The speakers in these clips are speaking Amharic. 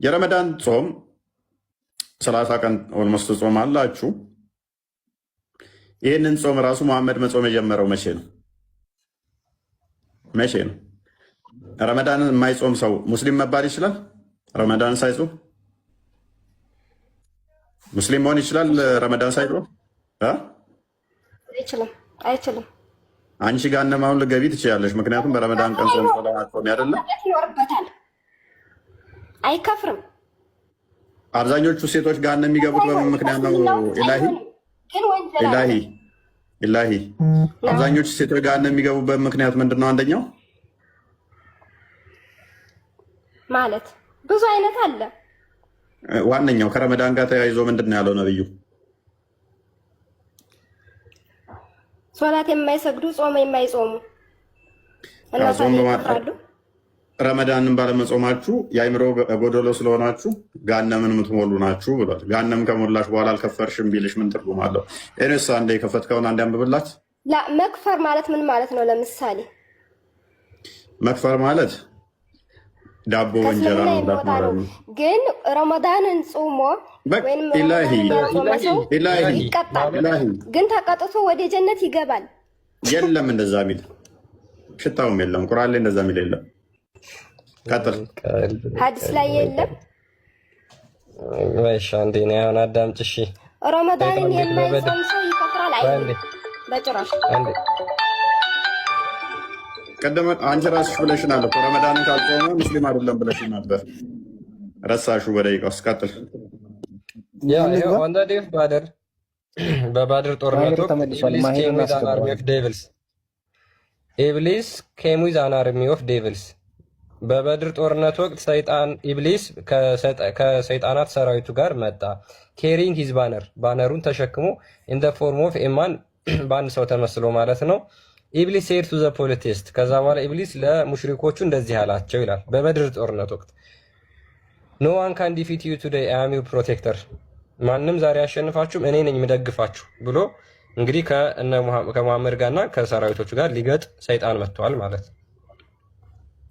የረመዳን ጾም 30 ቀን ኦልሞስት ጾም አላችሁ። ይህንን ጾም ራሱ መሐመድ መጾም የጀመረው መቼ ነው? መቼ ነው? ረመዳንን የማይጾም ሰው ሙስሊም መባል ይችላል? ረመዳን ሳይጾም ሙስሊም መሆን ይችላል? ረመዳን ሳይጾም አይችልም። አንቺ ገሃነም አሁን ልትገቢ ትችላለሽ። ምክንያቱም በረመዳን ቀን ጾም ጾም አይደለም ይኖርበታል። አይከፍርም። አብዛኞቹ ሴቶች ገሃነም የሚገቡት በምን ምክንያት ነው? ኢላሂ አብዛኞቹ ሴቶች ገሃነም የሚገቡበት ምክንያት ምንድን ነው? አንደኛው ማለት ብዙ አይነት አለ። ዋነኛው ከረመዳን ጋር ተያይዞ ምንድን ነው ያለው ነብዩ? ሶላት የማይሰግዱ ጾም የማይጾሙ ረመዳንን ባለመጾማችሁ የአይምሮ ጎደሎ ስለሆናችሁ ገሃነምን የምትሞሉ ናችሁ ብሏል። ገሃነም ከሞላሽ በኋላ አልከፈርሽም ቢልሽ ምን ትርጉም አለው? ኤንስ አንዴ የከፈትከውን አንዴ አንብብላት። መክፈር ማለት ምን ማለት ነው? ለምሳሌ መክፈር ማለት ዳቦ እንጀራ መብላት ማለት ነው። ግን ረመዳንን ጾሞ ወይም ረመዳንን ይቀጣል። ግን ተቀጥቶ ወደ ጀነት ይገባል። የለም እንደዛ የሚል ሽታውም የለም። ቁርአን ላይ እንደዛ የሚል የለም። ቀጥል። ሐዲስ ላይ የለም። ወይሽ አንዴ ነው አሁን አዳምጪ። እሺ ረመዳንን የማይጾም ሰው ይከፍራል አይደል? በጭራሽ። ቀደም አንቺ ራስሽ ብለሽናል እኮ ረመዳንን ካልጾመ ሙስሊም አይደለም ብለሽ ነበር። ረሳሽው በደቂቃ ውስጥ። ቀጥል። በባድር ጦርነት ኢብሊስ ኬም ዊዝ አን አርሚ ኦፍ ዴቪልስ። በበድር ጦርነት ወቅት ኢብሊስ ከሰይጣናት ሰራዊቱ ጋር መጣ። ኬሪንግ ሂዝ ባነሩን ተሸክሞ ኢን ዘ ፎርም ኦፍ ኤማን በአንድ ሰው ተመስሎ ማለት ነው። ኢብሊስ ሴድ ቱ ዘ ፖሊቲስት። ከዛ በኋላ ኢብሊስ ለሙሽሪኮቹ እንደዚህ አላቸው ይላል በበድር ጦርነት ወቅት ኖ ዋን ካን ዲፊት ዩ ቱዴይ አይ አም ዩር ፕሮቴክተር። ማንም ዛሬ አሸንፋችሁም እኔ ነኝ የምደግፋችሁ ብሎ እንግዲህ ከሙሐመድ ጋርና ከሰራዊቶቹ ጋር ሊገጥ ሰይጣን መጥተዋል ማለት ነው።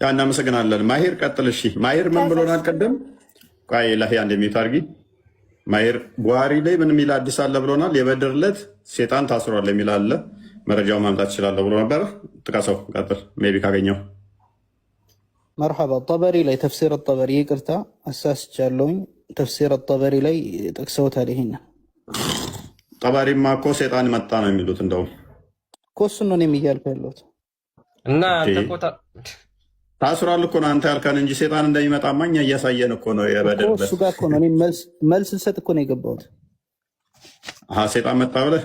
እናመሰግናለን። ማሂር ቀጥል። እሺ ማሂር ምን ብሎናል ቀደም? ቆይ ለህ አንድ የሚዩት አድርጊ። ማሂር ቡሃሪ ላይ ምን የሚል አዲስ አለ ብሎናል። የበድር ዕለት ሴጣን ታስሯል የሚል አለ። መረጃው ማምጣት ይችላለሁ ብሎ ነበር። ጥቀሰው። ቀጥል ሜይ ቢ ካገኘው። መርሐባ ጠበሪ ላይ ተፍሲር ጠበሪ ይቅርታ አሳስቻለሁኝ። ተፍሲር ጠበሪ ላይ ጠቅሰውታል። ይሄን ጠበሪማ እኮ ሴጣን መጣ ነው የሚሉት። እንደውም እኮ እሱን ነው እኔም እያልኩ ያለሁት እና ታስሯል እኮ ነው አንተ ያልከን እንጂ ሴጣን እንደሚመጣማ እኛ እያሳየን እኮ ነው። የበደል እሱ ጋር እኮ ነው እኔ መልስ ልሰጥ እኮ ነው የገባሁት። ሴጣን መጣ ብለህ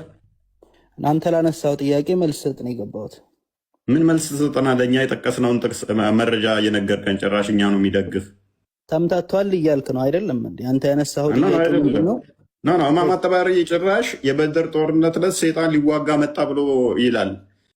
አንተ ላነሳው ጥያቄ መልስ ልሰጥ ነው የገባሁት። ምን መልስ ስጠና? ለእኛ የጠቀስነውን ጥቅስ መረጃ እየነገርከን ጭራሽ እኛ ነው የሚደግፍ። ተምታቷል እያልክ ነው አይደለም እንዴ? አንተ ያነሳው ጥያቄ ነው እማማ ጠበሪ ጭራሽ የበድር ጦርነት ዕለት ሴጣን ሊዋጋ መጣ ብሎ ይላል።